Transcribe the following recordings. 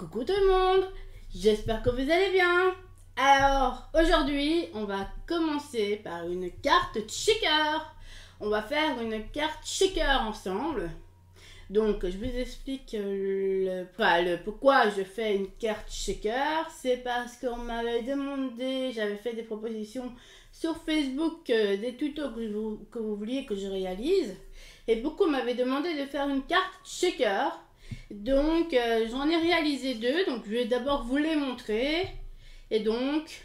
Coucou tout le monde, j'espère que vous allez bien. Alors aujourd'hui on va commencer par une carte shaker. On va faire une carte shaker ensemble. Donc je vous explique le pourquoi je fais une carte shaker. C'est parce qu'on m'avait demandé, j'avais fait des propositions sur Facebook, des tutos que vous vouliez que je réalise. Et beaucoup m'avaient demandé de faire une carte shaker. Donc j'en ai réalisé deux, donc je vais d'abord vous les montrer. Et donc,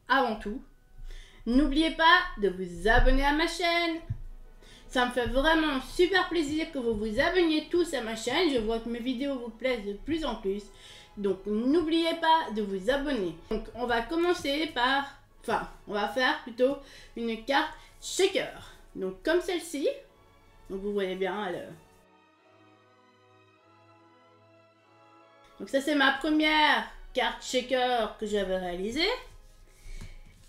avant tout, n'oubliez pas de vous abonner à ma chaîne. Ça me fait vraiment super plaisir que vous vous abonniez tous à ma chaîne. Je vois que mes vidéos vous plaisent de plus en plus. Donc n'oubliez pas de vous abonner. Donc on va commencer par, on va faire plutôt une carte shaker. Donc comme celle-ci. Donc vous voyez bien, donc ça c'est ma première carte shaker que j'avais réalisée.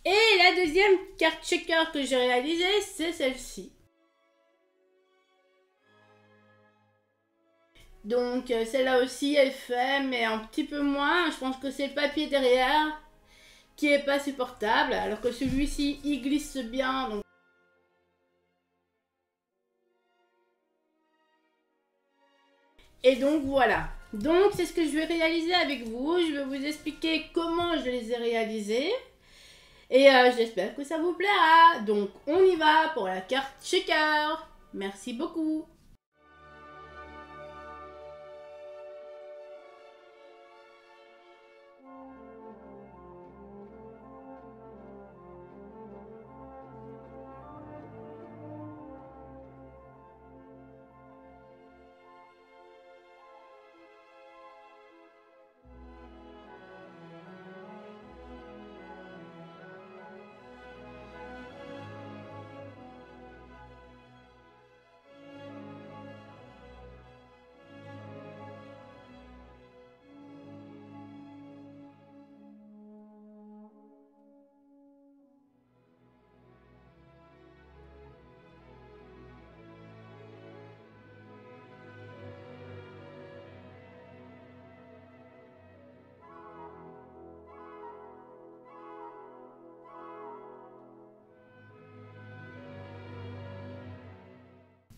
Et la deuxième carte shaker que j'ai réalisée, c'est celle-ci. Donc celle-là aussi elle fait, mais un petit peu moins. Je pense que c'est le papier derrière qui est pas supportable, alors que celui-ci il glisse bien. Donc... Et donc voilà. Donc c'est ce que je vais réaliser avec vous. Je vais vous expliquer comment je les ai réalisés. Et j'espère que ça vous plaira. Donc on y va pour la carte shaker. Merci beaucoup.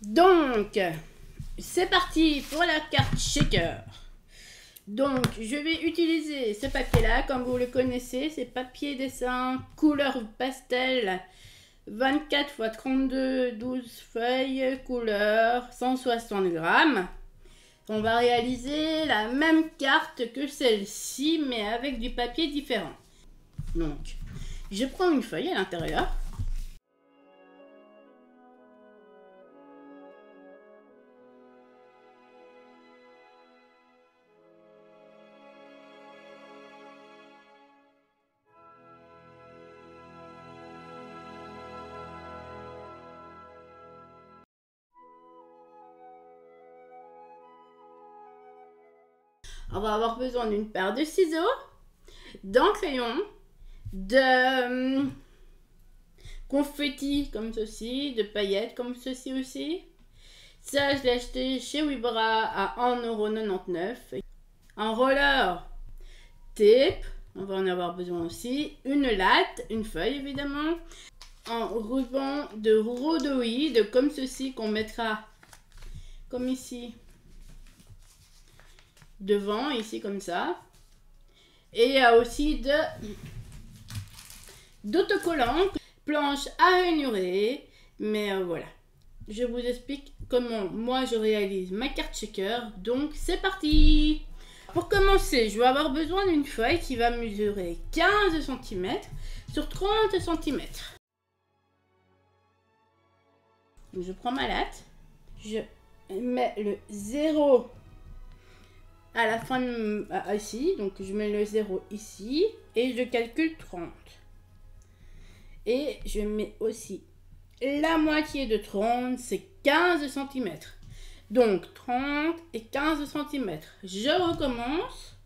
Donc, c'est parti pour la carte shaker. Donc, je vais utiliser ce papier-là, comme vous le connaissez, c'est papier dessin couleur pastel, 24 x 32, 12 feuilles, couleur 160 grammes. On va réaliser la même carte que celle-ci, mais avec du papier différent. Donc, je prends une feuille à l'intérieur. On va avoir besoin d'une paire de ciseaux, d'un crayon, de confetti comme ceci, de paillettes comme ceci aussi. Ça, je l'ai acheté chez Wibra à 1,99 €. Un roller tape, on va en avoir besoin aussi. Une latte, une feuille évidemment. Un ruban de rhodoïde comme ceci qu'on mettra comme ici. Devant, ici comme ça. Et il y a aussi d'autocollants, planche à ranurer. Mais voilà, je vous explique comment moi je réalise ma carte shaker. Donc c'est parti. Pour commencer, je vais avoir besoin d'une feuille qui va mesurer 15 cm sur 30 cm. Donc je prends ma latte, je mets le 0 à la fin ici, donc je mets le 0 ici et je calcule 30. Et je mets aussi la moitié de 30, c'est 15 cm. Donc 30 et 15 cm. Je recommence.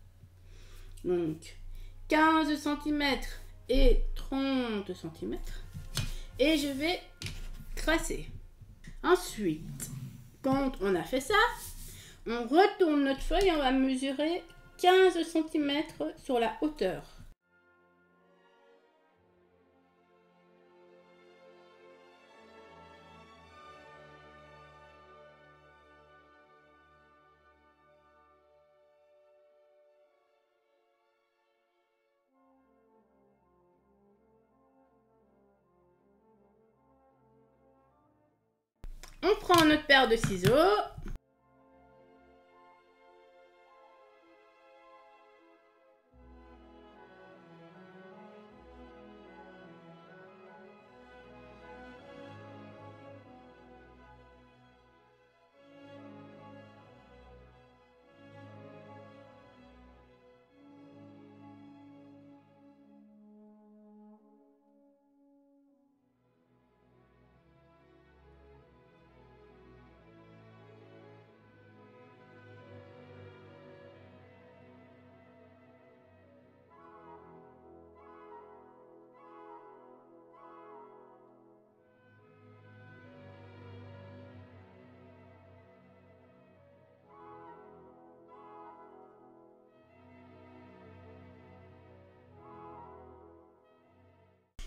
Donc 15 cm et 30 cm. Et je vais tracer. Ensuite, quand on a fait ça, on retourne notre feuille et on va mesurer 15 cm sur la hauteur. On prend notre paire de ciseaux.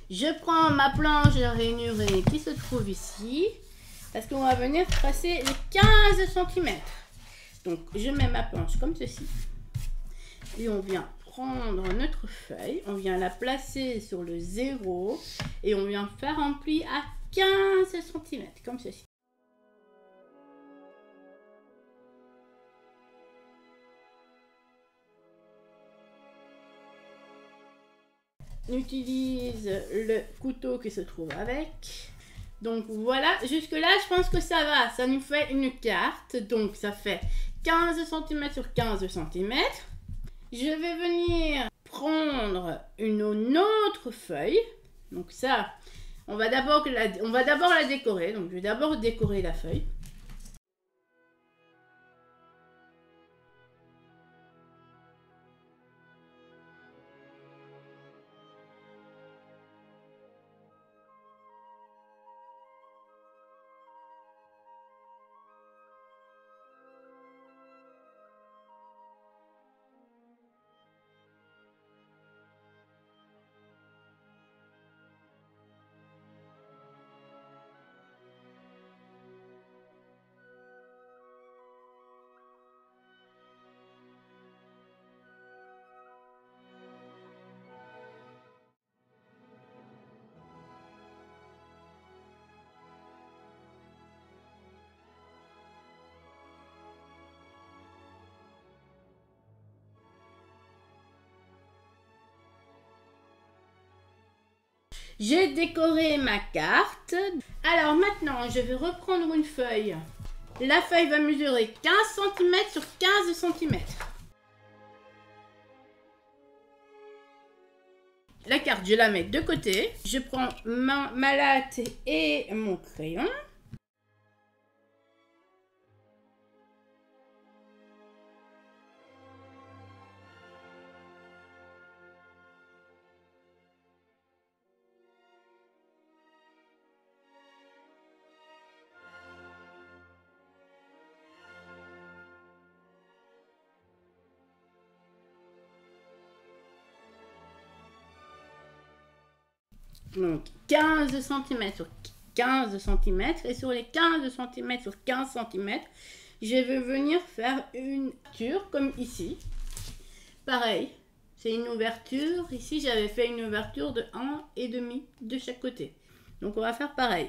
Je prends ma planche rainurée qui se trouve ici, parce qu'on va venir tracer les 15 cm. Donc je mets ma planche comme ceci, et on vient prendre notre feuille, on vient la placer sur le 0, et on vient faire un pli à 15 cm, comme ceci. On utilise le couteau qui se trouve avec. Donc voilà, jusque là je pense que ça va, ça nous fait une carte, donc ça fait 15 cm sur 15 cm. Je vais venir prendre une autre feuille, donc ça, on va d'abord la décorer, donc je vais d'abord décorer la feuille. J'ai décoré ma carte. Alors maintenant, je vais reprendre une feuille. La feuille va mesurer 15 cm sur 15 cm. La carte, je la mets de côté. Je prends ma latte et mon crayon. Donc 15 cm sur 15 cm, et sur les 15 cm sur 15 cm, je vais venir faire une ouverture comme ici. Pareil, c'est une ouverture. Ici, j'avais fait une ouverture de 1,5 de chaque côté. Donc on va faire pareil.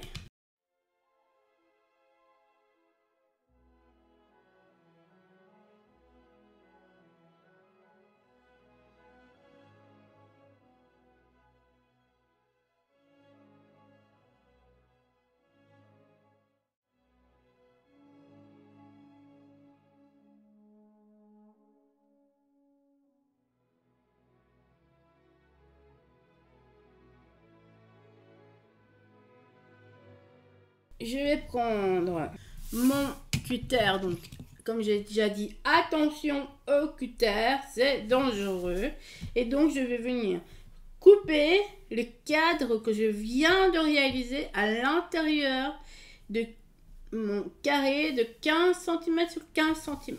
Je vais prendre mon cutter, donc comme j'ai déjà dit, attention au cutter, c'est dangereux. Et donc je vais venir couper le cadre que je viens de réaliser à l'intérieur de mon carré de 15 cm sur 15 cm.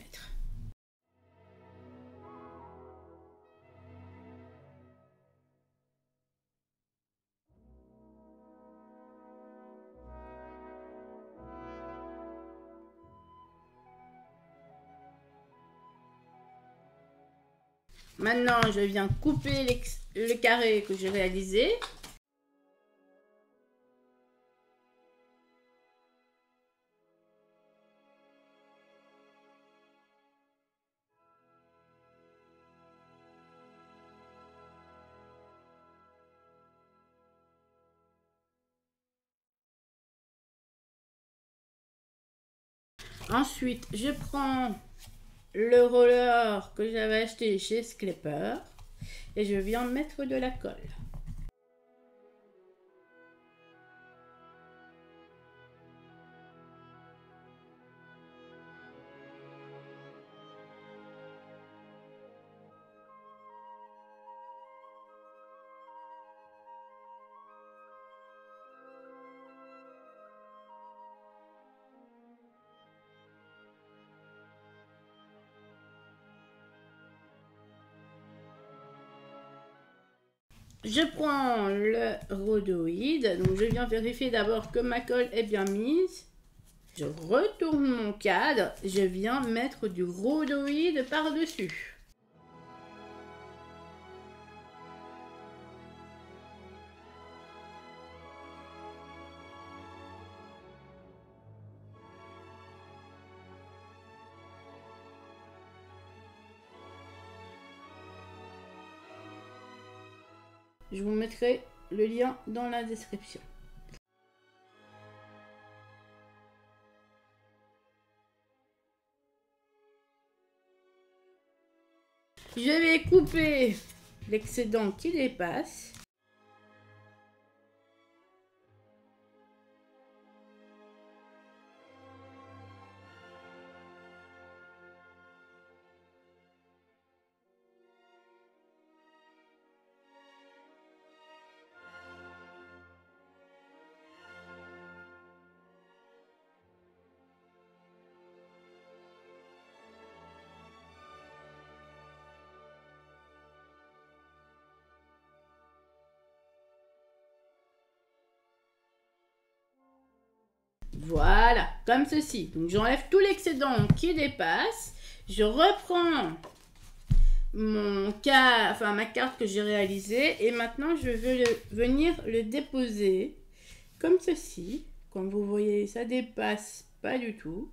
Maintenant, je viens couper le carré que j'ai réalisé. Ensuite, je prends le roller que j'avais acheté chez Sklepper et je viens mettre de la colle. Je prends le rhodoïde, donc je viens vérifier d'abord que ma colle est bien mise. Je retourne mon cadre, je viens mettre du rhodoïde par-dessus. Je vous mettrai le lien dans la description. Je vais couper l'excédent qui dépasse. Voilà, comme ceci. Donc j'enlève tout l'excédent qui dépasse. Je reprends ma carte que j'ai réalisée et maintenant je vais venir le déposer comme ceci. Comme vous voyez, ça dépasse pas du tout.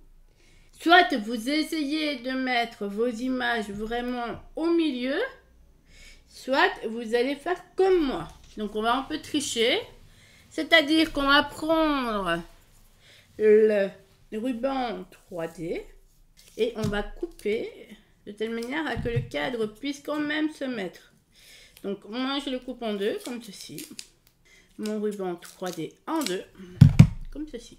Soit vous essayez de mettre vos images vraiment au milieu, soit vous allez faire comme moi. Donc on va un peu tricher, c'est-à-dire qu'on va prendre le ruban 3D et on va couper de telle manière à que le cadre puisse quand même se mettre. Donc moi je le coupe en deux comme ceci, mon ruban 3D en deux comme ceci.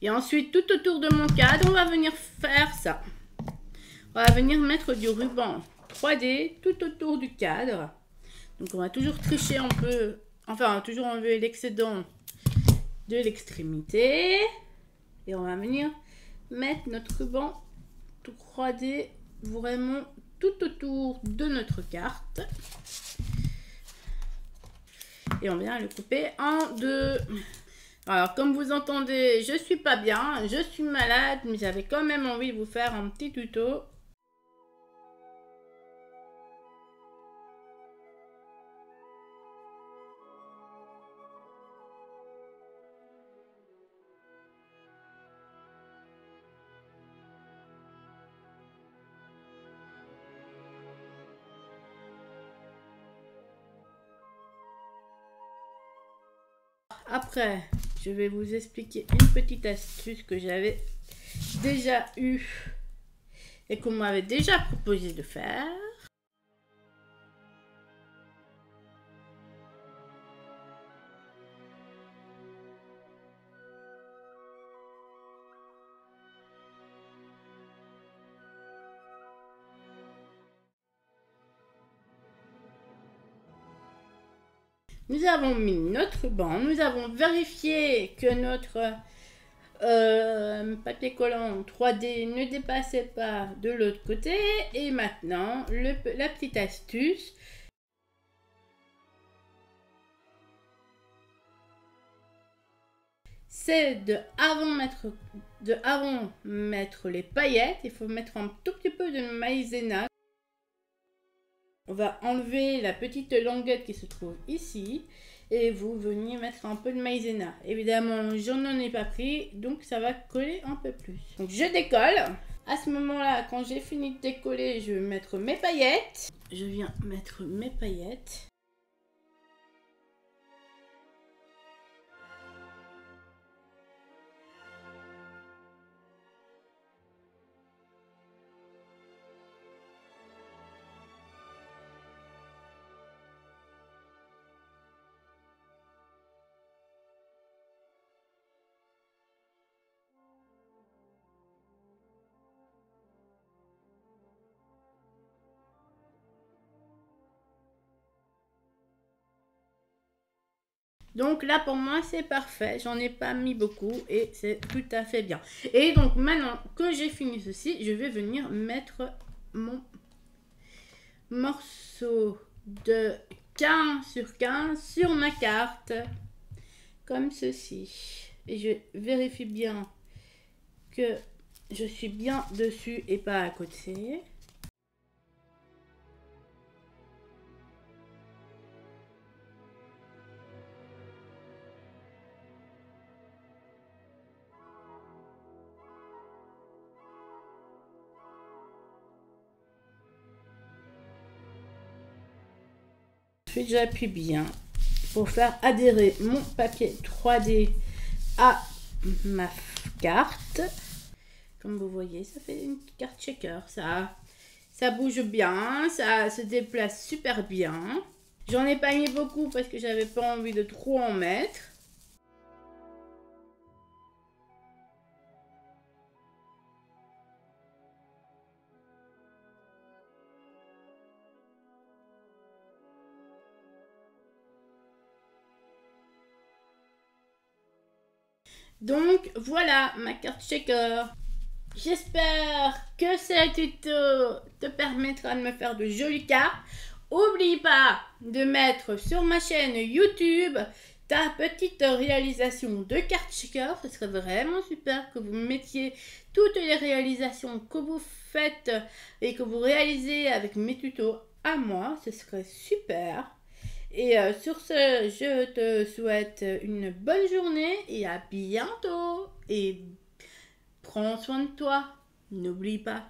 Et ensuite, tout autour de mon cadre, on va venir faire ça. On va venir mettre du ruban 3D tout autour du cadre. Donc, on va toujours tricher un peu, enfin, toujours enlever l'excédent de l'extrémité. Et on va venir mettre notre ruban 3D vraiment tout autour de notre carte. Et on vient le couper en deux. Alors, comme vous entendez, je suis pas bien, je suis malade, mais j'avais quand même envie de vous faire un petit tuto. Après, je vais vous expliquer une petite astuce que j'avais déjà eue et qu'on m'avait déjà proposé de faire. Nous avons mis notre ruban, nous avons vérifié que notre papier collant 3D, ne dépassez pas de l'autre côté. Et maintenant, la petite astuce. C'est avant mettre les paillettes, il faut mettre un tout petit peu de maïzena. On va enlever la petite languette qui se trouve ici et vous venez mettre un peu de maïzena. Évidemment, je n'en ai pas pris, donc ça va coller un peu plus. Donc je décolle. À ce moment-là, quand j'ai fini de décoller, je vais mettre mes paillettes. Je viens mettre mes paillettes. Donc là pour moi c'est parfait, j'en ai pas mis beaucoup et c'est tout à fait bien. Et donc maintenant que j'ai fini ceci, je vais venir mettre mon morceau de 15 sur 15 sur ma carte. Comme ceci. Et je vérifie bien que je suis bien dessus et pas à côté. Ensuite, j'appuie bien pour faire adhérer mon papier 3D à ma carte. Comme vous voyez, ça fait une carte shaker. Ça bouge bien, ça se déplace super bien. J'en ai pas mis beaucoup parce que j'avais pas envie de trop en mettre. Donc voilà ma carte shaker. J'espère que ce tuto te permettra de me faire de jolies cartes. N'oublie pas de mettre sur ma chaîne YouTube ta petite réalisation de carte shaker. Ce serait vraiment super que vous mettiez toutes les réalisations que vous faites et que vous réalisez avec mes tutos à moi. Ce serait super. Et sur ce, je te souhaite une bonne journée et à bientôt. Et prends soin de toi. N'oublie pas.